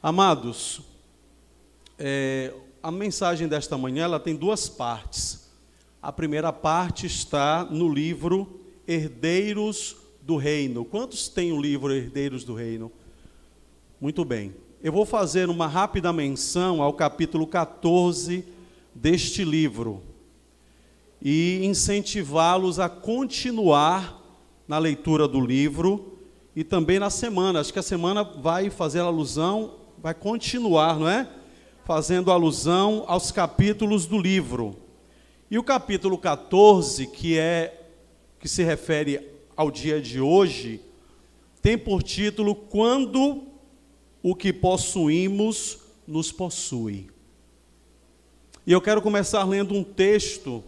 Amados, a mensagem desta manhã ela tem duas partes. A primeira parte está no livro Herdeiros do Reino. Quantos têm o livro Herdeiros do Reino? Muito bem. Eu vou fazer uma rápida menção ao capítulo 14 deste livro e incentivá-los a continuar na leitura do livro e também na semana. Acho que a semana vai fazer alusão, vai continuar, não é? Fazendo alusão aos capítulos do livro. E o capítulo 14, que se refere ao dia de hoje, tem por título Quando o que possuímos nos possui. E eu quero começar lendo um texto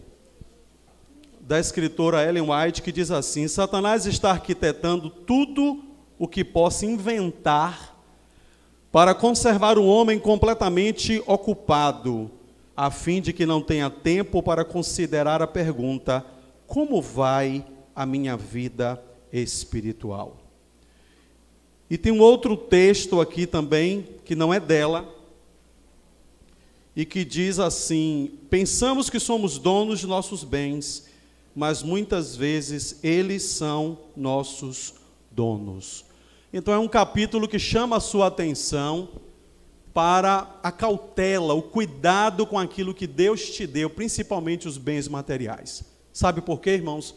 da escritora Ellen White que diz assim: Satanás está arquitetando tudo o que possa inventar para conservar o homem completamente ocupado, a fim de que não tenha tempo para considerar a pergunta: como vai a minha vida espiritual? E tem um outro texto aqui também, que não é dela, e que diz assim: pensamos que somos donos de nossos bens, mas muitas vezes eles são nossos donos. Então é um capítulo que chama a sua atenção para a cautela, o cuidado com aquilo que Deus te deu, principalmente os bens materiais. Sabe por quê, irmãos?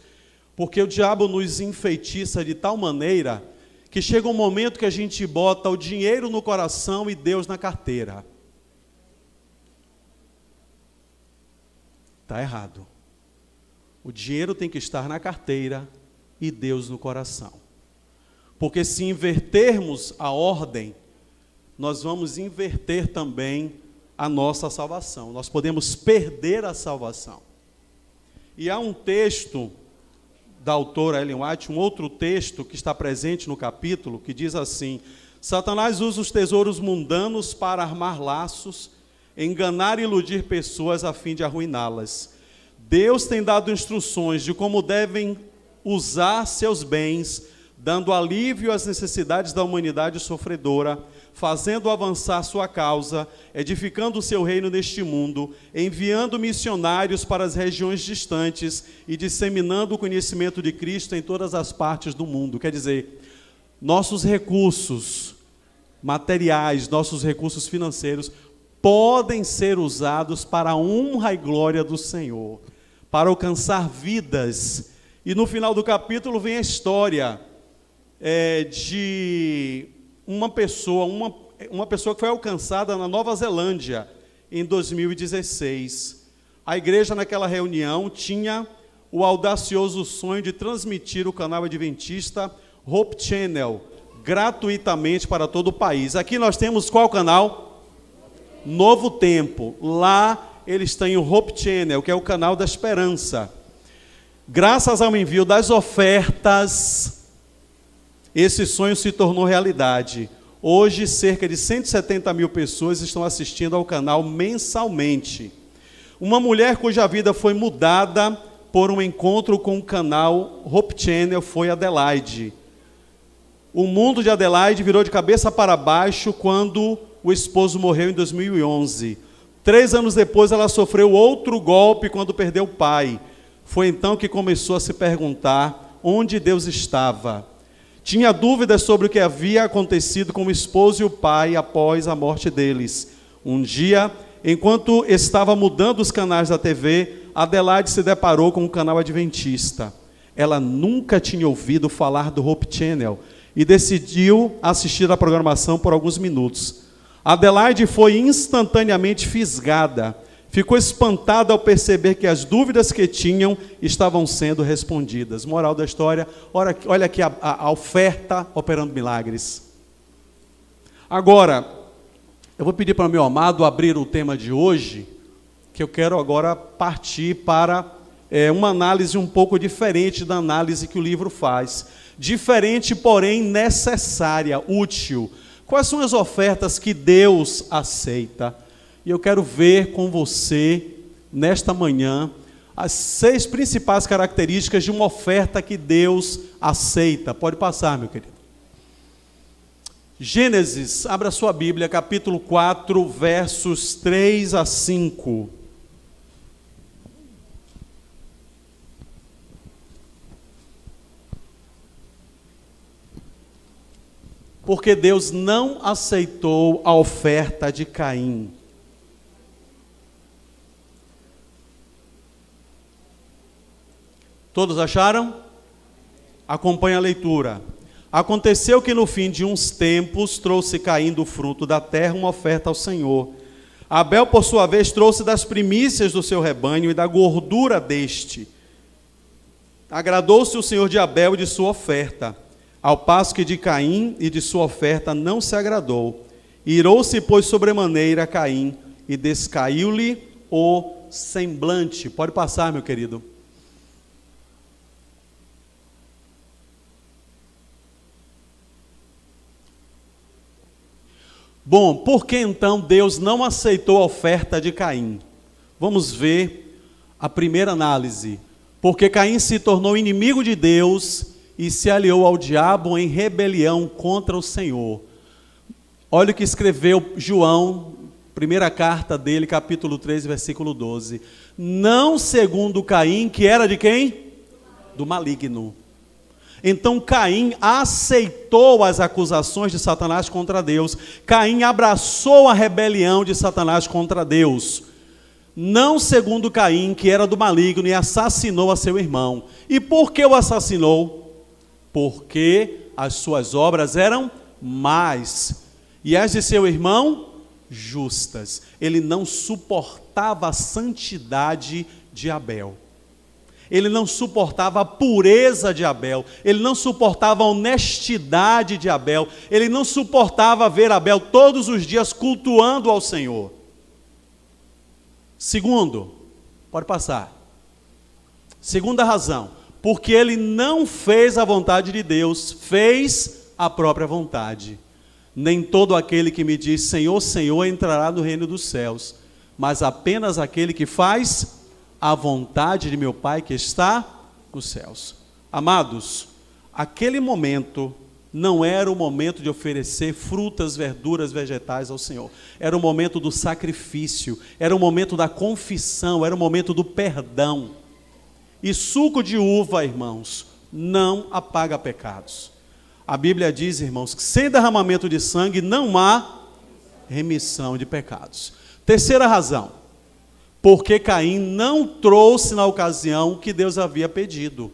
Porque o diabo nos enfeitiça de tal maneira que chega um momento que a gente bota o dinheiro no coração e Deus na carteira. Está errado. O dinheiro tem que estar na carteira e Deus no coração. Porque se invertermos a ordem, nós vamos inverter também a nossa salvação. Nós podemos perder a salvação. E há um texto da autora Ellen White, um outro texto que está presente no capítulo, que diz assim: Satanás usa os tesouros mundanos para armar laços, enganar e iludir pessoas a fim de arruiná-las. Deus tem dado instruções de como devem usar seus bens, dando alívio às necessidades da humanidade sofredora, fazendo avançar sua causa, edificando o seu reino neste mundo, enviando missionários para as regiões distantes e disseminando o conhecimento de Cristo em todas as partes do mundo. Quer dizer, nossos recursos materiais, nossos recursos financeiros podem ser usados para a honra e glória do Senhor, para alcançar vidas. E no final do capítulo vem a história de uma pessoa que foi alcançada na Nova Zelândia em 2016. A igreja naquela reunião tinha o audacioso sonho de transmitir o canal adventista Hope Channel gratuitamente para todo o país. Aqui nós temos qual canal? Novo Tempo. Lá eles têm o Hope Channel, que é o canal da esperança. Graças ao envio das ofertas, esse sonho se tornou realidade. Hoje, cerca de 170 mil pessoas estão assistindo ao canal mensalmente. Uma mulher cuja vida foi mudada por um encontro com o canal Hope Channel foi Adelaide. O mundo de Adelaide virou de cabeça para baixo quando o esposo morreu em 2011. 3 anos depois, ela sofreu outro golpe quando perdeu o pai. Foi então que começou a se perguntar onde Deus estava. Tinha dúvidas sobre o que havia acontecido com o esposo e o pai após a morte deles. Um dia, enquanto estava mudando os canais da TV, Adelaide se deparou com o canal adventista. Ela nunca tinha ouvido falar do Hope Channel e decidiu assistir à programação por alguns minutos. Adelaide foi instantaneamente fisgada. Ficou espantada ao perceber que as dúvidas que tinham estavam sendo respondidas. Moral da história, olha aqui a oferta operando milagres. Agora, eu vou pedir para o meu amado abrir o tema de hoje, que eu quero agora partir para uma análise um pouco diferente da análise que o livro faz. Diferente, porém necessária, útil. Quais são as ofertas que Deus aceita? E eu quero ver com você, nesta manhã, as 6 principais características de uma oferta que Deus aceita. Pode passar, meu querido. Gênesis, abra sua Bíblia, capítulo 4, versos 3 a 5. Porque Deus não aceitou a oferta de Caim. Todos acharam? Acompanhe a leitura. Aconteceu que no fim de uns tempos trouxe Caim do fruto da terra uma oferta ao Senhor. Abel, por sua vez, trouxe das primícias do seu rebanho e da gordura deste. Agradou-se o Senhor de Abel e de sua oferta, ao passo que de Caim e de sua oferta não se agradou. Irou-se, pois, sobremaneira Caim e descaiu-lhe o semblante. Pode passar, meu querido. Bom, por que então Deus não aceitou a oferta de Caim? Vamos ver a primeira análise. Porque Caim se tornou inimigo de Deus e se aliou ao diabo em rebelião contra o Senhor. Olha o que escreveu João, primeira carta dele, capítulo 3, versículo 12. Não segundo Caim, que era de quem? Do maligno. Então Caim aceitou as acusações de Satanás contra Deus. Caim abraçou a rebelião de Satanás contra Deus. Não segundo Caim, que era do maligno e assassinou a seu irmão. E por que o assassinou? Porque as suas obras eram más e as de seu irmão justas. Ele não suportava a santidade de Abel. Ele não suportava a pureza de Abel, ele não suportava a honestidade de Abel, ele não suportava ver Abel todos os dias cultuando ao Senhor. Segundo, pode passar. Segunda razão, porque ele não fez a vontade de Deus, fez a própria vontade. Nem todo aquele que me diz Senhor, Senhor entrará no reino dos céus, mas apenas aquele que faz a vontade de meu Pai que está nos céus. Amados, aquele momento não era o momento de oferecer frutas, verduras, vegetais ao Senhor. Era o momento do sacrifício, era o momento da confissão, era o momento do perdão. E suco de uva, irmãos, não apaga pecados. A Bíblia diz, irmãos, que sem derramamento de sangue não há remissão de pecados. Terceira razão, porque Caim não trouxe na ocasião que Deus havia pedido.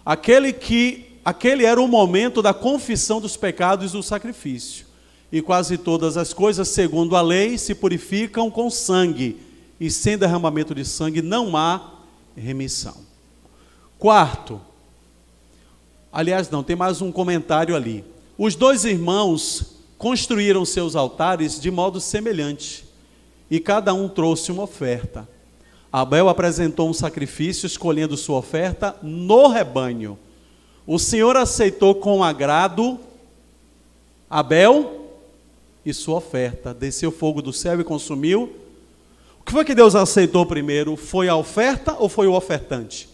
Aquele era o momento da confissão dos pecados e do sacrifício. E quase todas as coisas, segundo a lei, se purificam com sangue. E sem derramamento de sangue não há remissão. Quarto, aliás não, tem mais um comentário ali. Os dois irmãos construíram seus altares de modo semelhante. E cada um trouxe uma oferta. Abel apresentou um sacrifício, escolhendo sua oferta no rebanho. O Senhor aceitou com agrado Abel e sua oferta. Desceu fogo do céu e consumiu. O que foi que Deus aceitou primeiro? Foi a oferta ou foi o ofertante?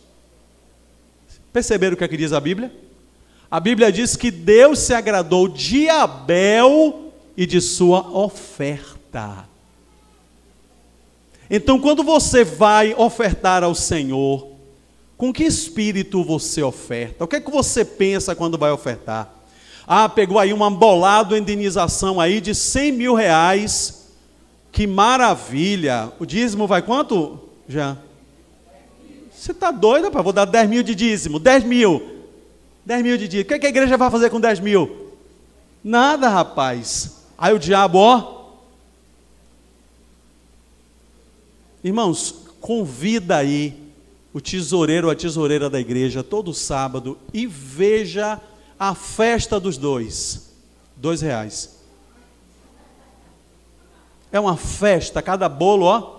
Perceberam o que aqui diz a Bíblia? A Bíblia diz que Deus se agradou de Abel e de sua oferta. Então, quando você vai ofertar ao Senhor, com que espírito você oferta? O que é que você pensa quando vai ofertar? Ah, pegou aí uma bolada indenização aí de 100 mil reais. Que maravilha! O dízimo vai quanto, Jean? Você está doido, rapaz? Vou dar 10 mil de dízimo, 10 mil. 10 mil de dízimo. O que é que a igreja vai fazer com 10 mil? Nada, rapaz. Aí o diabo, ó. Irmãos, convida aí o tesoureiro ou a tesoureira da igreja todo sábado e veja a festa dos dois. R$2. É uma festa, cada bolo, ó.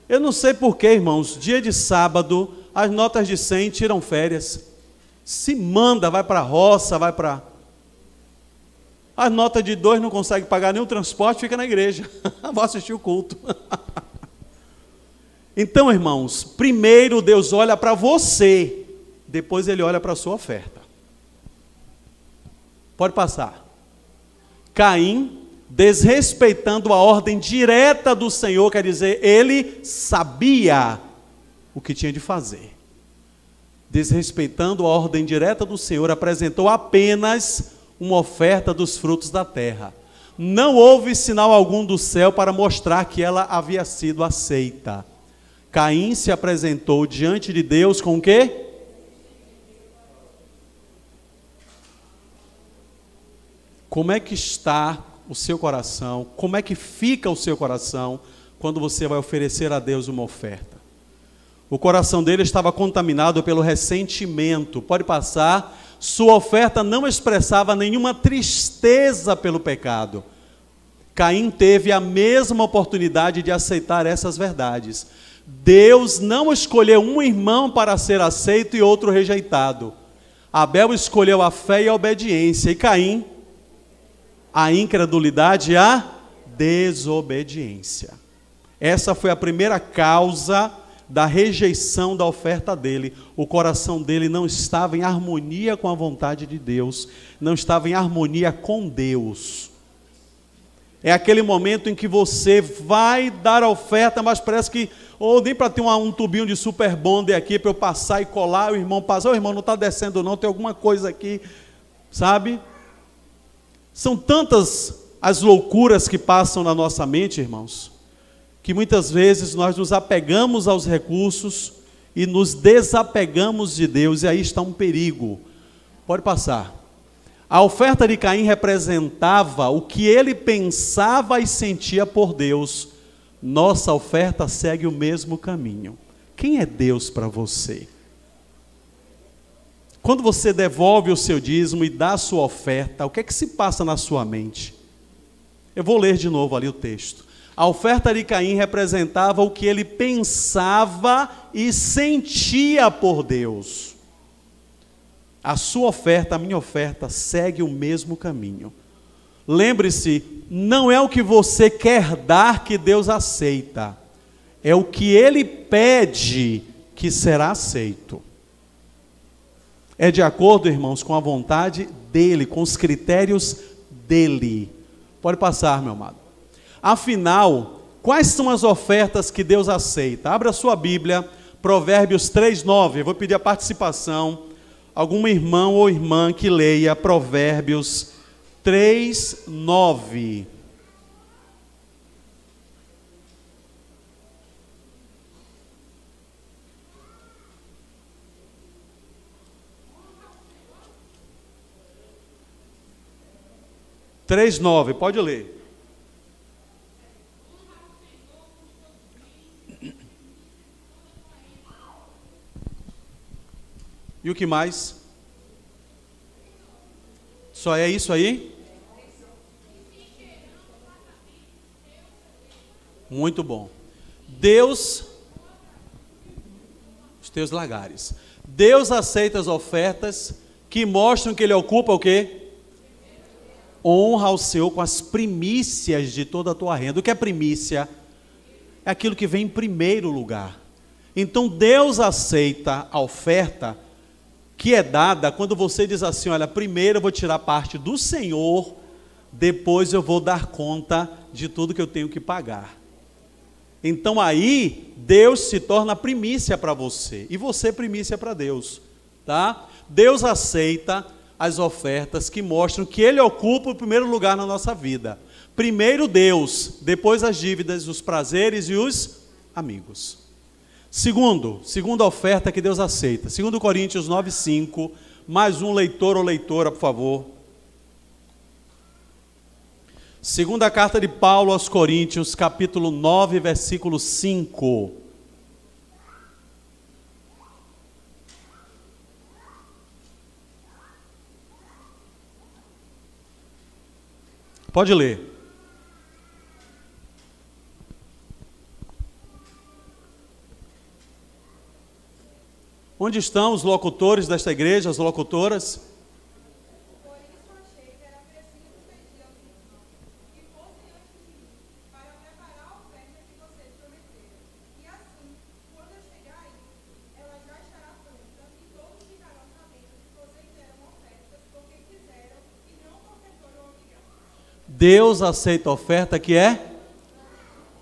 Eu não sei porquê, irmãos, dia de sábado, as notas de 100 tiram férias. Se manda, vai para a roça, vai para... As notas de 2 não consegue pagar nem o transporte, fica na igreja. Vou assistir o culto. Então, irmãos, primeiro Deus olha para você, depois Ele olha para a sua oferta. Pode passar. Caim, desrespeitando a ordem direta do Senhor, quer dizer, ele sabia o que tinha de fazer. Desrespeitando a ordem direta do Senhor, apresentou apenas uma oferta dos frutos da terra. Não houve sinal algum do céu para mostrar que ela havia sido aceita. Caim se apresentou diante de Deus com o quê? Como é que está o seu coração? Como é que fica o seu coração quando você vai oferecer a Deus uma oferta? O coração dele estava contaminado pelo ressentimento. Pode passar. Sua oferta não expressava nenhuma tristeza pelo pecado. Caim teve a mesma oportunidade de aceitar essas verdades. Deus não escolheu um irmão para ser aceito e outro rejeitado. Abel escolheu a fé e a obediência. E Caim, a incredulidade e a desobediência. Essa foi a primeira causa da rejeição da oferta dele. O coração dele não estava em harmonia com a vontade de Deus, não estava em harmonia com Deus. É aquele momento em que você vai dar a oferta, mas parece que, ou nem para ter um tubinho de super bonder aqui, para eu passar e colar, o irmão passa, o irmão não está descendo não, tem alguma coisa aqui, sabe? São tantas as loucuras que passam na nossa mente, irmãos, que muitas vezes nós nos apegamos aos recursos e nos desapegamos de Deus, e aí está um perigo. Pode passar. A oferta de Caim representava o que ele pensava e sentia por Deus. Nossa oferta segue o mesmo caminho. Quem é Deus para você? Quando você devolve o seu dízimo e dá a sua oferta, o que é que se passa na sua mente? Eu vou ler de novo ali o texto. A oferta de Caim representava o que ele pensava e sentia por Deus. A sua oferta, a minha oferta, segue o mesmo caminho. Lembre-se, não é o que você quer dar que Deus aceita. É o que Ele pede que será aceito. É de acordo, irmãos, com a vontade dEle, com os critérios dEle. Pode passar, meu amado. Afinal, quais são as ofertas que Deus aceita? Abra a sua Bíblia, Provérbios 3:9. Eu vou pedir a participação, algum irmão ou irmã que leia Provérbios 3:9. Três, 9, pode ler. E o que mais? Só é isso aí? Muito bom. Deus, os teus lagares. Deus aceita as ofertas que mostram que Ele ocupa o quê? Honra ao Senhor com as primícias de toda a tua renda. O que é primícia? É aquilo que vem em primeiro lugar. Então Deus aceita a oferta que é dada quando você diz assim, olha, primeiro eu vou tirar parte do Senhor, depois eu vou dar conta de tudo que eu tenho que pagar. Então aí, Deus se torna primícia para você, e você primícia para Deus, tá? Deus aceita as ofertas que mostram que Ele ocupa o primeiro lugar na nossa vida. Primeiro Deus, depois as dívidas, os prazeres e os amigos. Segunda oferta que Deus aceita, 2 Coríntios 9:5, mais um leitor ou leitora, por favor. Segunda carta de Paulo aos Coríntios, capítulo 9, versículo 5. Pode ler. Onde estão os locutores desta igreja, as locutoras? Por isso achei que era preciso pedir aos irmãos que fossem antes de mim, para preparar a oferta que vocês prometeram. E assim, quando eu chegar aí, ela já estará pronta, e todos ficarão sabendo que vocês deram ofertas porque quiseram e não Deus aceita a oferta que é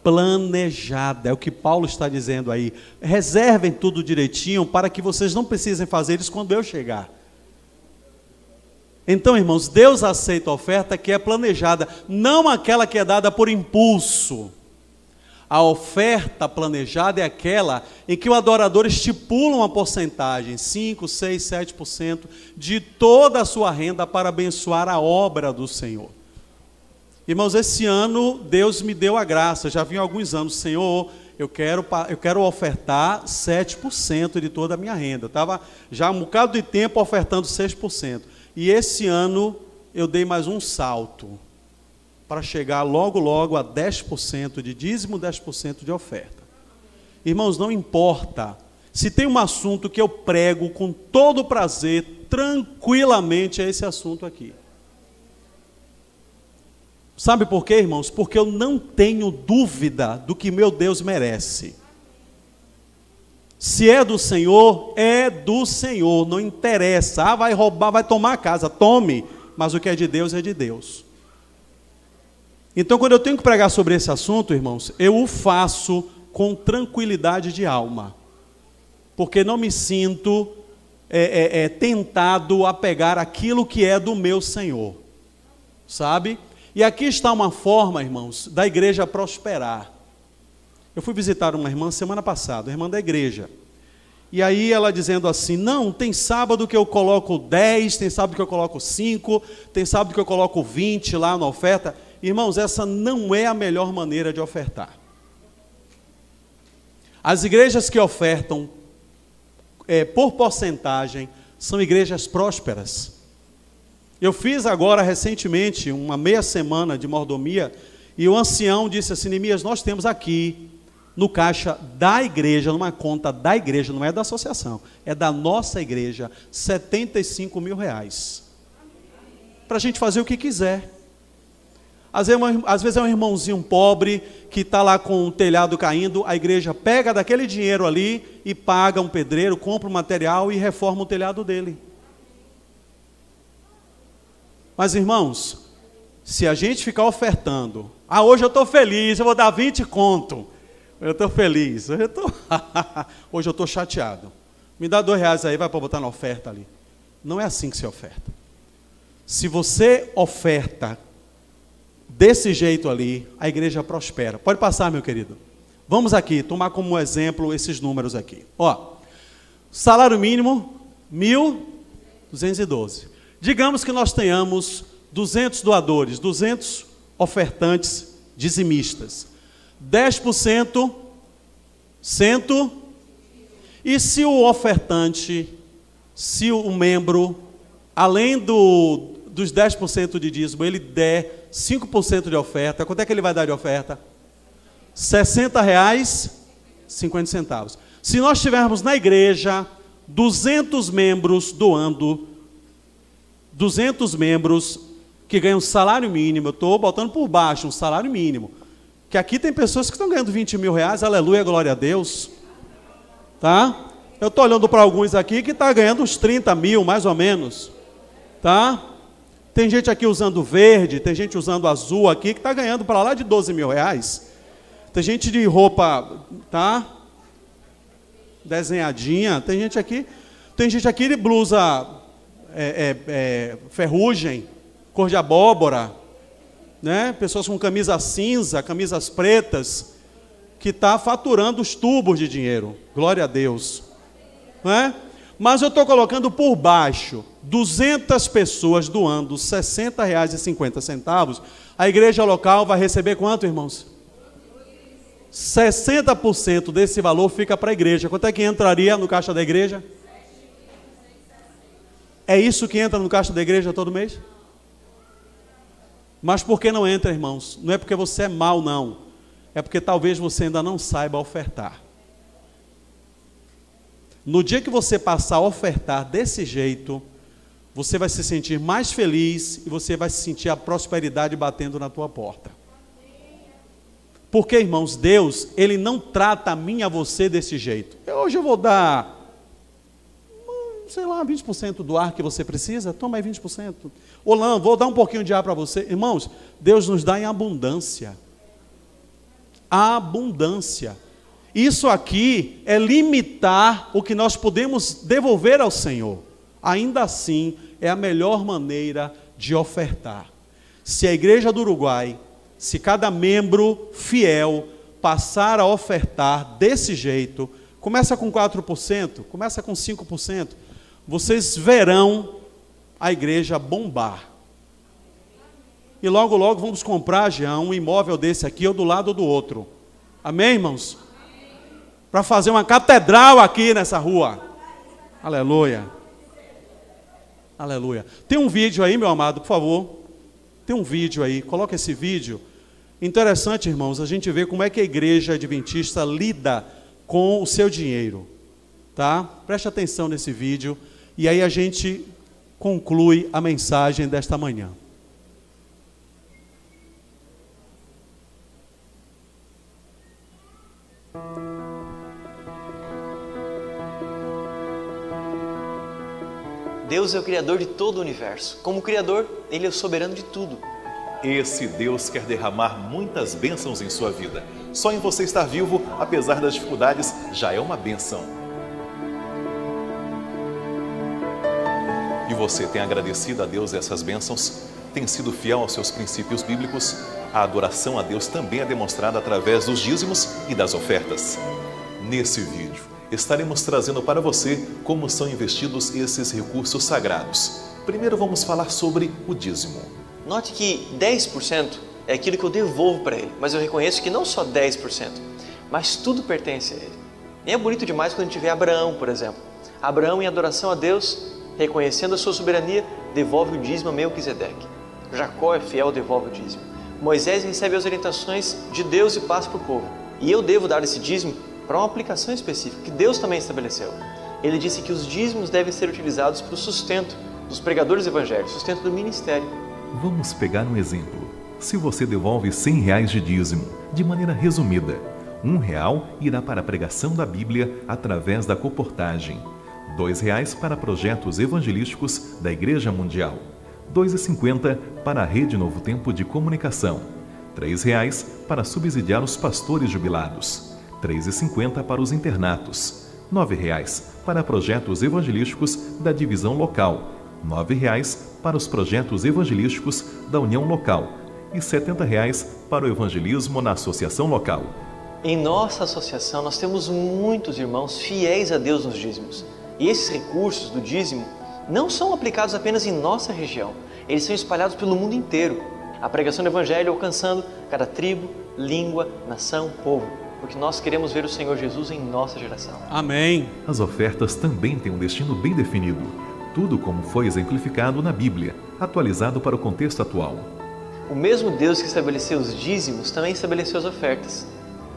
planejada, é o que Paulo está dizendo aí. Reservem tudo direitinho para que vocês não precisem fazer isso quando eu chegar. Então, irmãos, Deus aceita a oferta que é planejada, não aquela que é dada por impulso. A oferta planejada é aquela em que o adorador estipula uma porcentagem, 5, 6, 7% de toda a sua renda para abençoar a obra do Senhor. Irmãos, esse ano Deus me deu a graça, já vinha há alguns anos, Senhor, eu quero ofertar 7% de toda a minha renda. Estava já há um bocado de tempo ofertando 6%. E esse ano eu dei mais um salto, para chegar logo, logo a 10% de dízimo, 10% de oferta. Irmãos, não importa, se tem um assunto que eu prego com todo prazer, tranquilamente, é esse assunto aqui. Sabe por quê, irmãos? Porque eu não tenho dúvida do que meu Deus merece. Se é do Senhor, não interessa. Ah, vai roubar, vai tomar a casa, tome, mas o que é de Deus é de Deus. Então, quando eu tenho que pregar sobre esse assunto, irmãos, eu o faço com tranquilidade de alma, porque não me sinto tentado a pegar aquilo que é do meu Senhor, sabe? E aqui está uma forma, irmãos, da igreja prosperar. Eu fui visitar uma irmã semana passada, irmã da igreja, e aí ela dizendo assim, não, tem sábado que eu coloco 10, tem sábado que eu coloco 5, tem sábado que eu coloco 20 lá na oferta. Irmãos, essa não é a melhor maneira de ofertar. As igrejas que ofertam por porcentagem são igrejas prósperas. Eu fiz agora recentemente uma meia semana de mordomia e o ancião disse assim, Neemias, nós temos aqui no caixa da igreja, numa conta da igreja, não é da associação, é da nossa igreja, R$75 mil, para a gente fazer o que quiser. Às vezes é um irmãozinho pobre que está lá com o telhado caindo, a igreja pega daquele dinheiro ali e paga um pedreiro, compra o material e reforma o telhado dele. Mas irmãos, se a gente ficar ofertando, hoje eu estou feliz, eu vou dar 20 conto, eu estou feliz, hoje eu estou chateado, me dá R$2 aí, vai para botar na oferta ali. Não é assim que se oferta. Se você oferta desse jeito ali, a igreja prospera. Pode passar, meu querido. Vamos aqui, tomar como exemplo esses números aqui. Salário mínimo, 1.212. Digamos que nós tenhamos 200 doadores, 200 ofertantes dizimistas. 10%, 100. E se o ofertante, se o membro, além dos 10% de dízimo, ele der 5% de oferta, quanto é que ele vai dar de oferta? R$60,50. Se nós tivermos na igreja 200 membros doando, 200 membros que ganham salário mínimo, eu estou botando por baixo um salário mínimo, que aqui tem pessoas que estão ganhando R$20 mil, aleluia, glória a Deus, tá? Eu estou olhando para alguns aqui que estão ganhando uns 30 mil, mais ou menos, tá? Tem gente aqui usando verde, tem gente usando azul aqui, que está ganhando para lá de R$12 mil. Tem gente de roupa, tá? Desenhadinha. Tem gente aqui de blusa ferrugem, cor de abóbora, né? Pessoas com camisa cinza, camisas pretas, que está faturando os tubos de dinheiro. Glória a Deus. Não é? Mas eu estou colocando por baixo 200 pessoas doando R$60,50. A igreja local vai receber quanto, irmãos? 60% desse valor fica para a igreja. Quanto é que entraria no caixa da igreja? É isso que entra no caixa da igreja todo mês? Mas por que não entra, irmãos? Não é porque você é mau, não. É porque talvez você ainda não saiba ofertar. No dia que você passar a ofertar desse jeito, você vai se sentir mais feliz e você vai sentir a prosperidade batendo na tua porta. Porque, irmãos, Deus, Ele não trata a mim e a você desse jeito. Hoje eu vou dar sei lá, 20% do ar que você precisa, toma aí 20%. Ou não, vou dar um pouquinho de ar para você. Irmãos, Deus nos dá em abundância. Abundância. Isso aqui é limitar o que nós podemos devolver ao Senhor. Ainda assim, é a melhor maneira de ofertar. Se a igreja do Uruguai, se cada membro fiel passar a ofertar desse jeito, começa com 4%, começa com 5%, vocês verão a igreja bombar. E logo, logo vamos comprar já um imóvel desse aqui, ou do lado ou do outro. Amém, irmãos? Para fazer uma catedral aqui nessa rua. Aleluia. Aleluia. Tem um vídeo aí, meu amado, por favor. Tem um vídeo aí, coloca esse vídeo. Interessante, irmãos, a gente vê como é que a igreja adventista lida com o seu dinheiro. Tá? Preste atenção nesse vídeo. E aí a gente conclui a mensagem desta manhã. Deus é o Criador de todo o universo. Como Criador, Ele é o soberano de tudo. Esse Deus quer derramar muitas bênçãos em sua vida. Só em você estar vivo, apesar das dificuldades, já é uma bênção. E você tem agradecido a Deus essas bênçãos? Tem sido fiel aos seus princípios bíblicos? A adoração a Deus também é demonstrada através dos dízimos e das ofertas. Nesse vídeo, estaremos trazendo para você como são investidos esses recursos sagrados. Primeiro vamos falar sobre o dízimo. Note que 10% é aquilo que eu devolvo para Ele, mas eu reconheço que não só 10%, mas tudo pertence a Ele. E é bonito demais quando a gente vê Abraão, por exemplo. Abraão, em adoração a Deus, reconhecendo a sua soberania, devolve o dízimo a Melquisedeque. Jacó é fiel, devolve o dízimo. Moisés recebe as orientações de Deus e passa para o povo. E eu devo dar esse dízimo para uma aplicação específica que Deus também estabeleceu. Ele disse que os dízimos devem ser utilizados para o sustento dos pregadores evangélicos, sustento do ministério. Vamos pegar um exemplo. Se você devolve R$100 de dízimo, de maneira resumida, R$1 irá para a pregação da Bíblia através da colportagem, R$2 para projetos evangelísticos da Igreja Mundial, R$2,50 para a Rede Novo Tempo de Comunicação, R$3 para subsidiar os pastores jubilados, R$3,50 para os internatos, R$9 para projetos evangelísticos da divisão local, R$9 para os projetos evangelísticos da união local e R$70 para o evangelismo na associação local. Em nossa associação nós temos muitos irmãos fiéis a Deus nos dízimos. E esses recursos do dízimo não são aplicados apenas em nossa região, eles são espalhados pelo mundo inteiro. A pregação do Evangelho alcançando cada tribo, língua, nação, povo, porque nós queremos ver o Senhor Jesus em nossa geração. Amém. As ofertas também têm um destino bem definido, tudo como foi exemplificado na Bíblia, atualizado para o contexto atual. O mesmo Deus que estabeleceu os dízimos também estabeleceu as ofertas.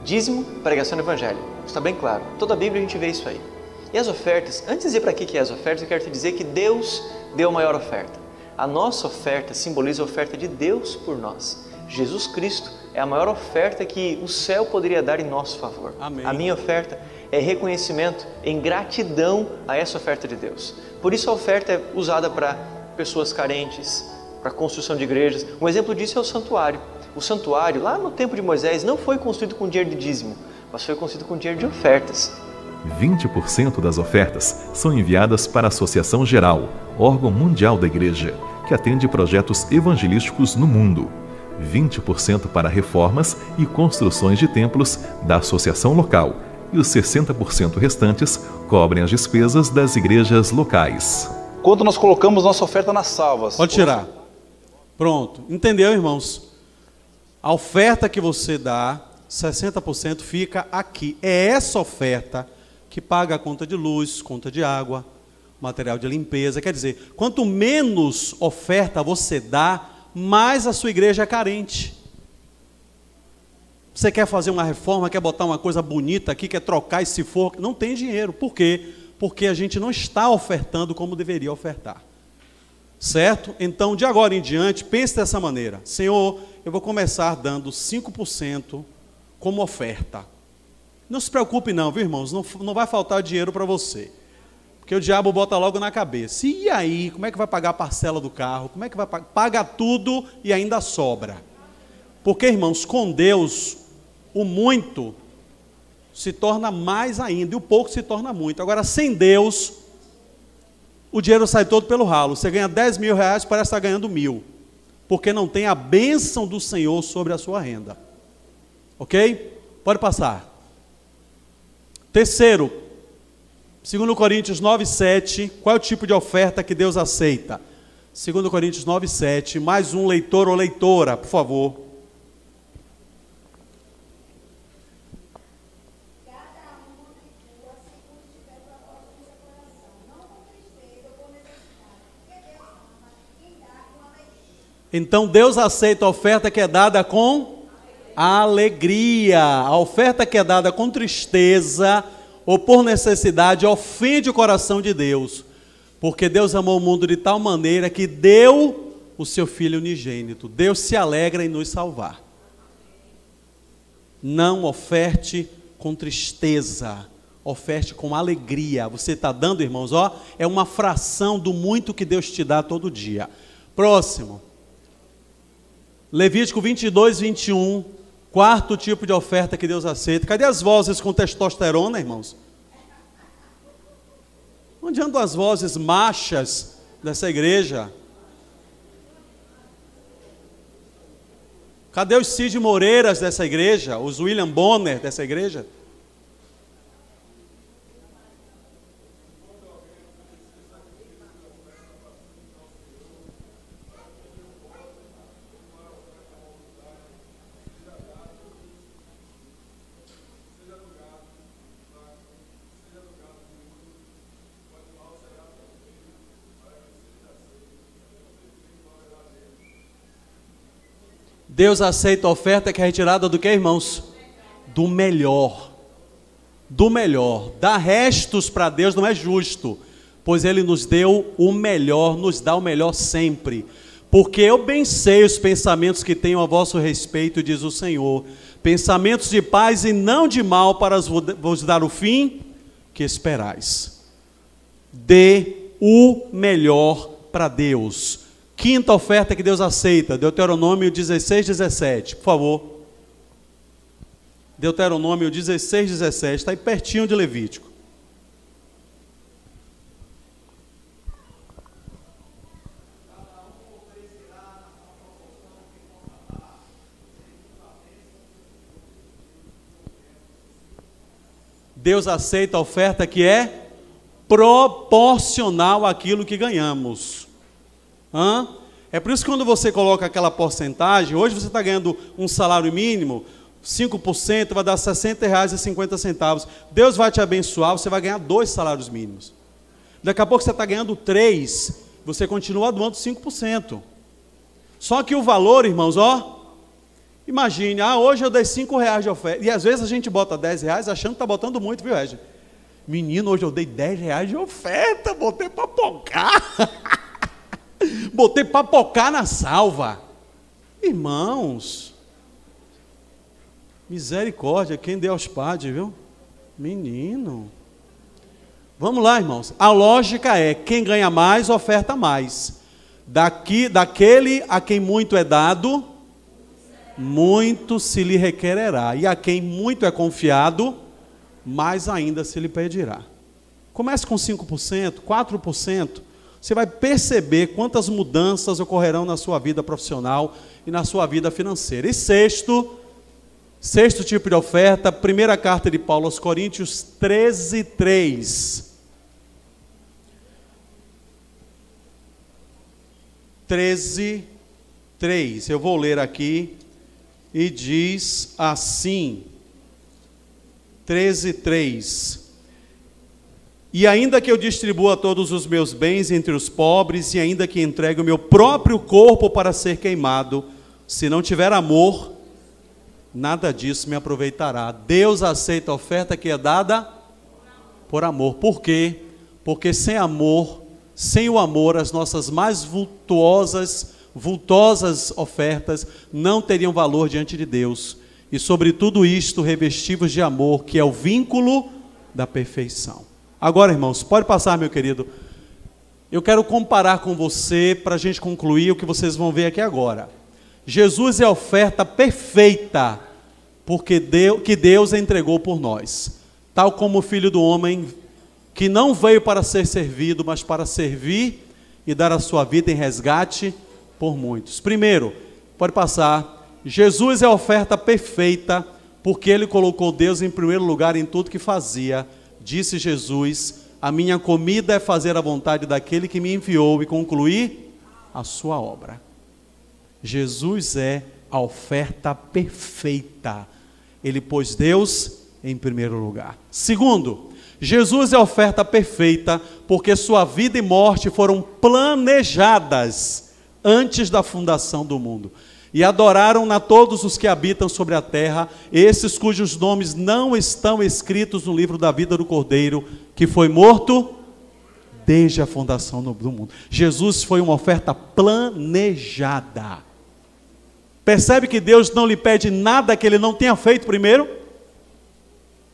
Dízimo, pregação do Evangelho, está bem claro, toda a Bíblia a gente vê isso aí. E as ofertas, antes de dizer para que é as ofertas, eu quero te dizer que Deus deu a maior oferta. A nossa oferta simboliza a oferta de Deus por nós. Jesus Cristo é a maior oferta que o céu poderia dar em nosso favor. Amém. A minha oferta é reconhecimento em gratidão a essa oferta de Deus. Por isso a oferta é usada para pessoas carentes, para a construção de igrejas. Um exemplo disso é o santuário. O santuário, lá no tempo de Moisés, não foi construído com dinheiro de dízimo, mas foi construído com dinheiro de ofertas. 20% das ofertas são enviadas para a Associação Geral, órgão mundial da Igreja, que atende projetos evangelísticos no mundo. 20% para reformas e construções de templos da associação local e os 60% restantes cobrem as despesas das igrejas locais. Quando nós colocamos nossa oferta nas salvas... Pode tirar. Pronto. Entendeu, irmãos? A oferta que você dá, 60% fica aqui. É essa oferta que paga a conta de luz, conta de água, material de limpeza. Quer dizer, quanto menos oferta você dá, mais a sua igreja é carente. Você quer fazer uma reforma, quer botar uma coisa bonita aqui, quer trocar esse forro, não tem dinheiro. Por quê? Porque a gente não está ofertando como deveria ofertar. Certo? Então, de agora em diante, pense dessa maneira. Senhor, eu vou começar dando 5% como oferta. Não se preocupe não, viu, irmãos? Não vai faltar dinheiro para você. Porque o diabo bota logo na cabeça. E aí, como é que vai pagar a parcela do carro? Como é que vai pagar? Paga tudo e ainda sobra. Porque, irmãos, com Deus, o muito se torna mais ainda, e o pouco se torna muito. Agora, sem Deus, o dinheiro sai todo pelo ralo. Você ganha 10 mil reais, parece estar ganhando 1.000. Porque não tem a bênção do Senhor sobre a sua renda. Ok? Pode passar. Terceiro, 2 Coríntios 9,7, qual é o tipo de oferta que Deus aceita? 2 Coríntios 9,7, mais um leitor ou leitora, por favor. Então Deus aceita a oferta que é dada com alegria. A oferta que é dada com tristeza ou por necessidade ofende o coração de Deus. Porque Deus amou o mundo de tal maneira que deu o seu Filho unigênito. Deus se alegra em nos salvar. Não oferte com tristeza, oferte com alegria. Você está dando, irmãos, ó, é uma fração do muito que Deus te dá todo dia. Próximo. Levítico 22, 21, quarto tipo de oferta que Deus aceita. Cadê as vozes com testosterona, irmãos? Onde andam as vozes machas dessa igreja? Cadê os Cid Moreiras dessa igreja? Os William Bonner dessa igreja? Deus aceita a oferta que é retirada do que, irmãos? Do melhor. Do melhor. Dar restos para Deus não é justo, pois Ele nos deu o melhor, nos dá o melhor sempre. Porque eu bem sei os pensamentos que tenho a vosso respeito, diz o Senhor. Pensamentos de paz e não de mal, para vos dar o fim que esperais. Dê o melhor para Deus. Quinta oferta que Deus aceita, Deuteronômio 16, 17, por favor. Deuteronômio 16, 17, está aí pertinho de Levítico. Deus aceita a oferta que é proporcional àquilo que ganhamos. É por isso que quando você coloca aquela porcentagem, hoje você está ganhando um salário mínimo, 5% vai dar R$ 60,50. Deus vai te abençoar, você vai ganhar 2 salários mínimos. Daqui a pouco você está ganhando 3, você continua doando 5%. Só que o valor, irmãos, ó, imagine, hoje eu dei R$5 de oferta, e às vezes a gente bota R$10 achando que está botando muito, viu, Regis? Menino, hoje eu dei R$10 de oferta, botei para pocar. Botei papocar na salva. Irmãos, misericórdia, quem deu aos padres, viu? Menino. Vamos lá, irmãos. A lógica é, quem ganha mais, oferta mais. Daquele a quem muito é dado, muito se lhe requererá. E a quem muito é confiado, mais ainda se lhe pedirá. Comece com 5%, 4%. Você vai perceber quantas mudanças ocorrerão na sua vida profissional e na sua vida financeira. E sexto tipo de oferta, primeira carta de Paulo aos Coríntios 13, 3. 13, 3. Eu vou ler aqui e diz assim, 13, 3. E ainda que eu distribua todos os meus bens entre os pobres, e ainda que entregue o meu próprio corpo para ser queimado, se não tiver amor, nada disso me aproveitará. Deus aceita a oferta que é dada por amor. Por quê? Porque sem amor, sem o amor, as nossas mais vultuosas ofertas não teriam valor diante de Deus. E sobre tudo isto, revestivos de amor, que é o vínculo da perfeição. Agora, irmãos, pode passar, meu querido. Eu quero comparar com você, para a gente concluir o que vocês vão ver aqui agora. Jesus é a oferta perfeita, que Deus entregou por nós. Tal como o Filho do Homem, que não veio para ser servido, mas para servir e dar a sua vida em resgate por muitos. Primeiro, pode passar, Jesus é a oferta perfeita, porque Ele colocou Deus em primeiro lugar em tudo que fazia. Disse Jesus: a minha comida é fazer a vontade daquele que me enviou e concluir a sua obra. Jesus é a oferta perfeita. Ele pôs Deus em primeiro lugar. Segundo, Jesus é a oferta perfeita porque sua vida e morte foram planejadas antes da fundação do mundo. E adoraram a todos os que habitam sobre a terra, esses cujos nomes não estão escritos no livro da vida do Cordeiro, que foi morto desde a fundação do mundo. Jesus foi uma oferta planejada. Percebe que Deus não lhe pede nada que Ele não tenha feito primeiro?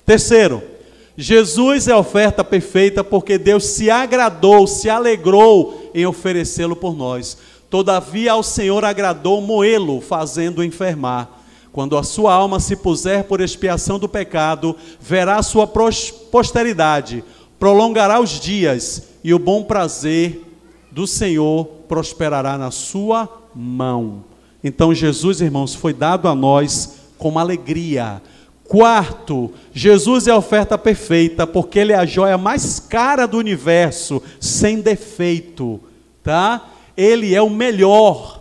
Terceiro, Jesus é a oferta perfeita porque Deus se agradou, se alegrou em oferecê-lo por nós. Todavia ao Senhor agradou moê-lo, fazendo-o enfermar. Quando a sua alma se puser por expiação do pecado, verá a sua posteridade, prolongará os dias, e o bom prazer do Senhor prosperará na sua mão. Então Jesus, irmãos, foi dado a nós com alegria. Quarto, Jesus é a oferta perfeita, porque Ele é a joia mais cara do universo, sem defeito, tá? Ele é o melhor,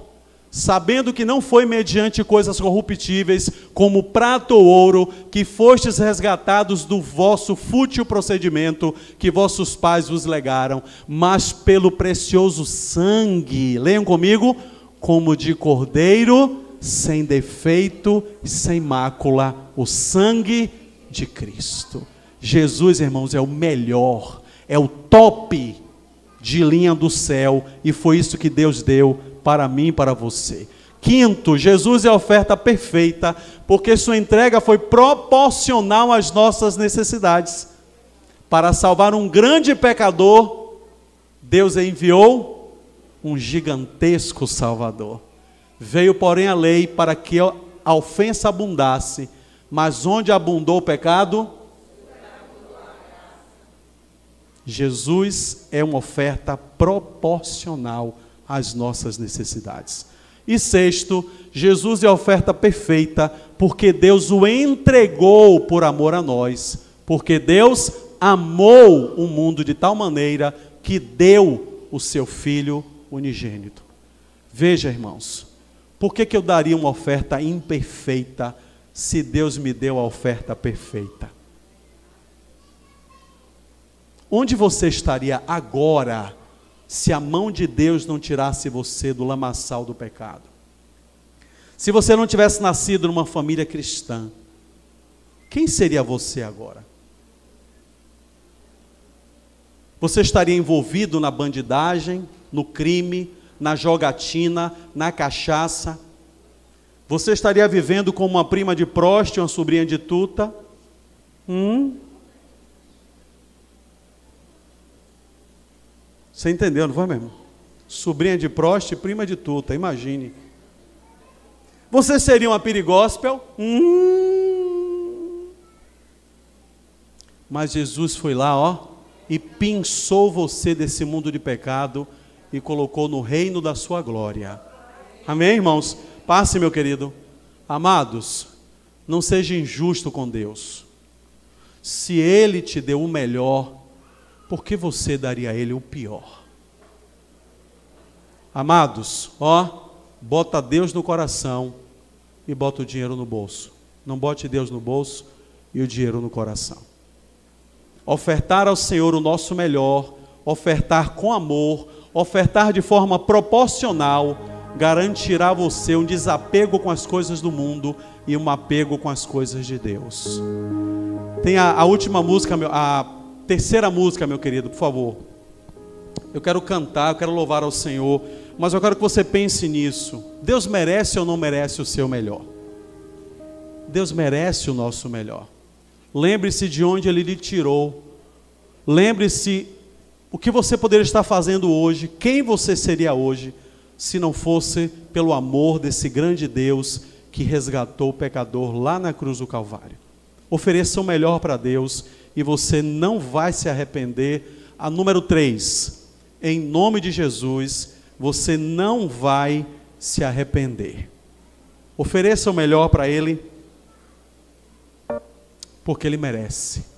sabendo que não foi mediante coisas corruptíveis, como prata ou ouro, que fostes resgatados do vosso fútil procedimento, que vossos pais vos legaram, mas pelo precioso sangue, leiam comigo, como de cordeiro, sem defeito, sem mácula, o sangue de Cristo. Jesus, irmãos, é o melhor, é o top de linha do céu, e foi isso que Deus deu para mim e para você. Quinto, Jesus é a oferta perfeita, porque sua entrega foi proporcional às nossas necessidades. Para salvar um grande pecador, Deus enviou um gigantesco Salvador. Veio, porém, a lei para que a ofensa abundasse, mas onde abundou o pecado, Jesus é uma oferta proporcional às nossas necessidades. E sexto, Jesus é a oferta perfeita, porque Deus o entregou por amor a nós, porque Deus amou o mundo de tal maneira que deu o seu Filho unigênito. Veja, irmãos, por que eu daria uma oferta imperfeita se Deus me deu a oferta perfeita? Onde você estaria agora, se a mão de Deus não tirasse você do lamaçal do pecado? Se você não tivesse nascido numa família cristã, quem seria você agora? Você estaria envolvido na bandidagem, no crime, na jogatina, na cachaça? Você estaria vivendo como uma prima de proste, uma sobrinha de tuta? Você entendeu, não foi mesmo? Sobrinha de proste, prima de tuta, imagine. Você seria uma pirigóspel? Mas Jesus foi lá, ó, e pinçou você desse mundo de pecado e colocou no reino da sua glória. Amém, irmãos? Passe, meu querido. Amados, não seja injusto com Deus. Se Ele te deu o melhor, por que você daria a Ele o pior? Amados, ó, bota Deus no coração e bota o dinheiro no bolso. Não bote Deus no bolso e o dinheiro no coração. Ofertar ao Senhor o nosso melhor, ofertar com amor, ofertar de forma proporcional, garantirá a você um desapego com as coisas do mundo e um apego com as coisas de Deus. Tem a última música, a terceira música, meu querido, por favor. Eu quero cantar, eu quero louvar ao Senhor, mas eu quero que você pense nisso. Deus merece ou não merece o seu melhor? Deus merece o nosso melhor. Lembre-se de onde Ele lhe tirou. Lembre-se o que você poderia estar fazendo hoje, quem você seria hoje, se não fosse pelo amor desse grande Deus que resgatou o pecador lá na cruz do Calvário. Ofereça o melhor para Deus e você não vai se arrepender. A número 3, em nome de Jesus, você não vai se arrepender. Ofereça o melhor para Ele, porque Ele merece.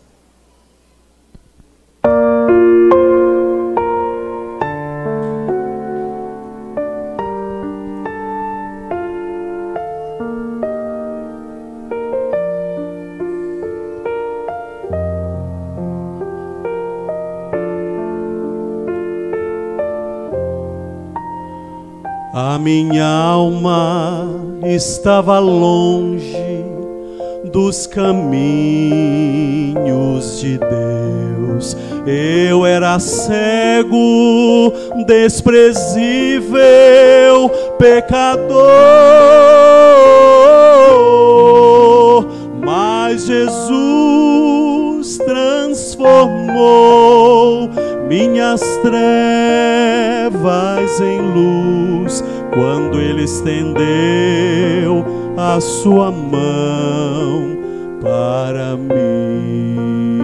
A minha alma estava longe dos caminhos de Deus. Eu era cego, desprezível, pecador, mas Jesus transformou minhas trevas em luz, quando Ele estendeu a sua mão para mim.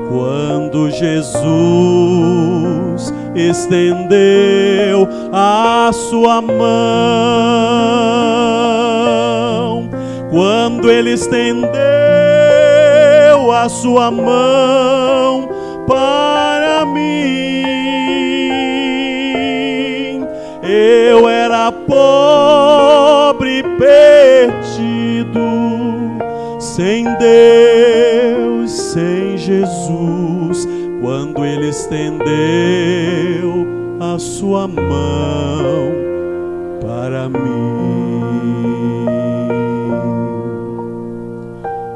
Quando Jesus estendeu a sua mão, quando Ele estendeu a sua mão para mim, eu era pobre, perdido, sem Deus, sem Jesus, quando Ele estendeu a sua mão para mim.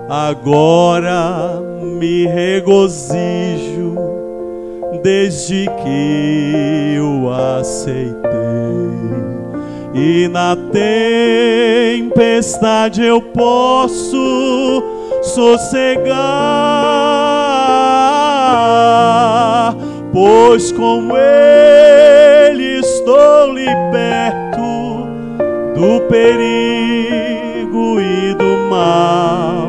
Agora me regozijo desde que o aceitei, e na tempestade eu posso sossegar, pois com Ele estou liberto do perigo e do mal,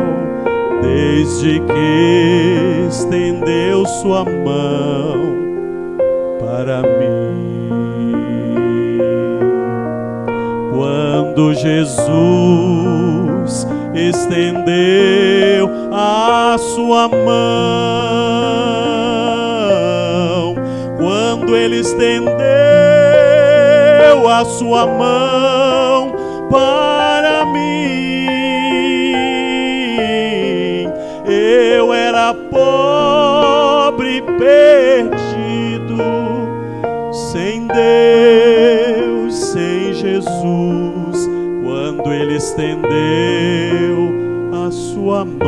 desde que estendeu sua mão para mim. Quando Jesus estendeu a sua mão, quando Ele estendeu a sua mão para mim, eu era pobre, perdido, sem Deus, sem Jesus, quando Ele estendeu a sua mão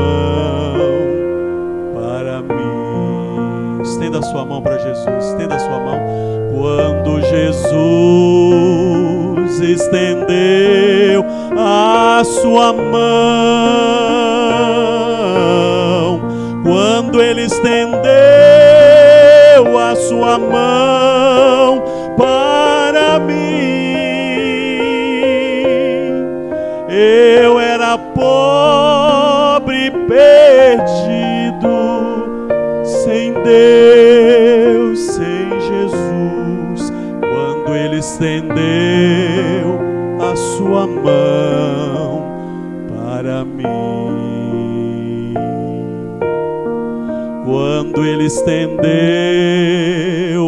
para mim. Estenda a sua mão para Jesus, estenda a sua mão. Quando Jesus estendeu a sua mão, quando Ele estendeu a sua mão para mim, eu era pobre, perdido, sem Deus, sem Jesus, quando Ele estendeu a sua mão para mim. Quando Ele estendeu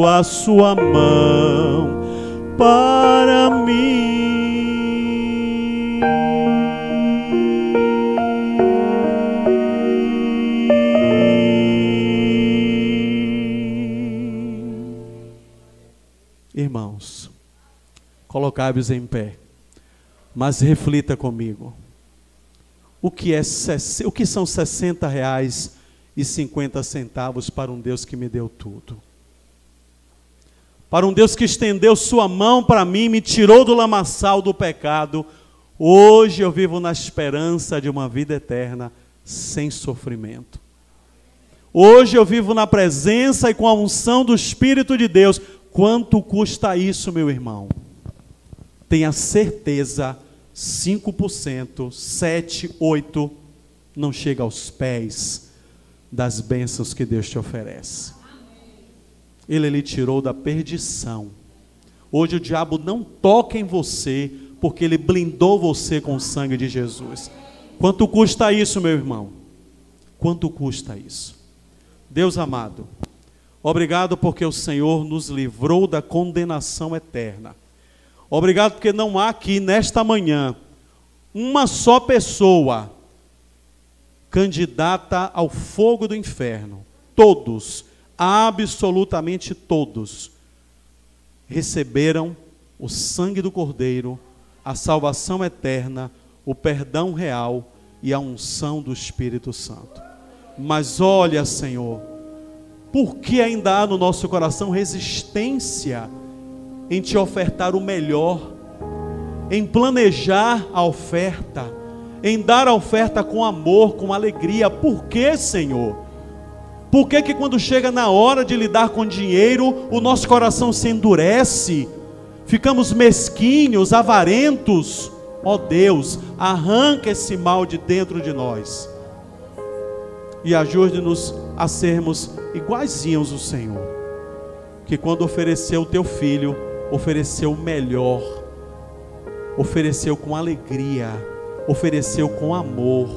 a sua mão para mim. Irmãos, colocai-vos em pé, mas reflita comigo. O que são R$60,50 para um Deus que me deu tudo? Para um Deus que estendeu sua mão para mim, me tirou do lamaçal do pecado. Hoje eu vivo na esperança de uma vida eterna sem sofrimento. Hoje eu vivo na presença e com a unção do Espírito de Deus. Quanto custa isso, meu irmão? Tenha certeza, 5%, 7%, 8% não chega aos pés das bênçãos que Deus te oferece. Ele lhe tirou da perdição. Hoje o diabo não toca em você, porque ele blindou você com o sangue de Jesus. Quanto custa isso, meu irmão? Quanto custa isso? Deus amado, obrigado porque o Senhor nos livrou da condenação eterna. Obrigado porque não há aqui nesta manhã uma só pessoa candidata ao fogo do inferno. Todos, absolutamente todos, receberam o sangue do Cordeiro, a salvação eterna, o perdão real e a unção do Espírito Santo. Mas olha, Senhor, por que ainda há no nosso coração resistência em te ofertar o melhor, em planejar a oferta, em dar a oferta com amor, com alegria? Por que, Senhor? Por que que quando chega na hora de lidar com dinheiro, o nosso coração se endurece? Ficamos mesquinhos, avarentos? Ó Deus, arranca esse mal de dentro de nós e ajude-nos a sermos iguaizinhos ao Senhor, que quando ofereceu o teu filho, ofereceu o melhor, ofereceu com alegria, ofereceu com amor.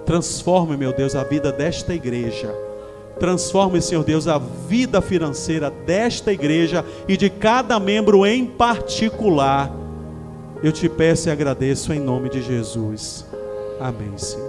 Transforme, meu Deus, a vida desta igreja. Transforme, Senhor Deus, a vida financeira desta igreja e de cada membro em particular. Eu te peço e agradeço em nome de Jesus. Amém, Senhor.